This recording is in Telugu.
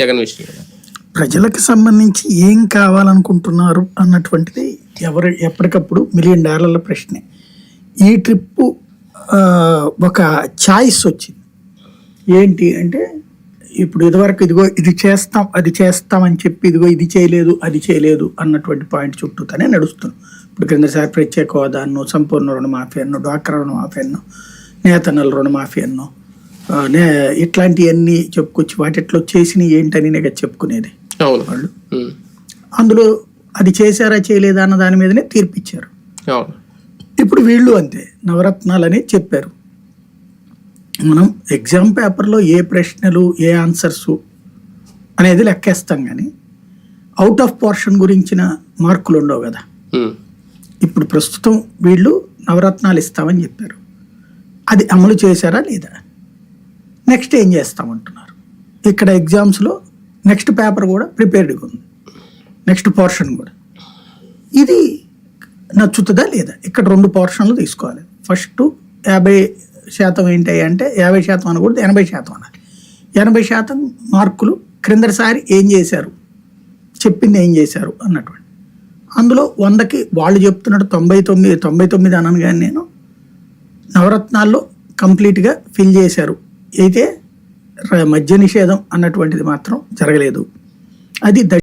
జగన్ విషయంలో ప్రజలకు సంబంధించి ఏం కావాలనుకుంటున్నారు అన్నటువంటిది ఎప్పటికప్పుడు $1,000,000 ప్రశ్నే. ఈ ట్రిప్పు ఒక ఛాయిస్ వచ్చింది. ఏంటి అంటే ఇప్పుడు ఇదివరకు ఇదిగో ఇది చేస్తాం అది చేస్తామని చెప్పి ఇదిగో ఇది చేయలేదు అది చేయలేదు అన్నటువంటి పాయింట్ చుట్టూతోనే నడుస్తున్నాం. ఇప్పుడు క్రిందసారి ప్రత్యేక హోదాను, సంపూర్ణ రుణమాఫీ అన్నో, డ్వాక్రా రుణమాఫీ అన్నో, నేతన్నల రుణమాఫీ అన్నో, ఇట్లాంటివన్నీ చెప్పుకొచ్చి వాటిట్లో చేసినవి ఏంటని నేను చెప్పుకునేది. వాళ్ళు అందులో అది చేశారా చేయలేదా అన్న దాని మీదనే తీర్పిచ్చారు. ఇప్పుడు వీళ్ళు అంతే నవరత్నాలని చెప్పారు. మనం ఎగ్జామ్ పేపర్లో ఏ ప్రశ్నలు ఏ ఆన్సర్స్ అనేది లెక్కేస్తాం, కానీ అవుట్ ఆఫ్ పోర్షన్ గురించిన మార్కులు ఉండవు కదా. ఇప్పుడు ప్రస్తుతం వీళ్ళు నవరత్నాలు ఇస్తామని చెప్పారు, అది అమలు చేశారా లేదా, నెక్స్ట్ ఏం చేస్తామంటున్నారు. ఇక్కడ ఎగ్జామ్స్లో నెక్స్ట్ పేపర్ కూడా ప్రిపేర్డ్గా ఉంది, నెక్స్ట్ పోర్షన్ కూడా. ఇది నచ్చుతుందా లేదా? ఇక్కడ 2 పోర్షన్లు తీసుకోవాలి. ఫస్ట్ 50% ఏంటి అంటే 50% అనకూడదు, 80% అనాలి. 80% మార్కులు క్రిందసారి ఏం చేశారు, చెప్పింది ఏం చేశారు అన్నటువంటి. అందులో 100కి వాళ్ళు చెప్తున్నట్టు 99 అనను, కానీ నేను నవరత్నాల్లో కంప్లీట్గా ఫిల్ చేశారు. అయితే మద్య నిషేధం అన్నటువంటిది మాత్రం జరగలేదు. అది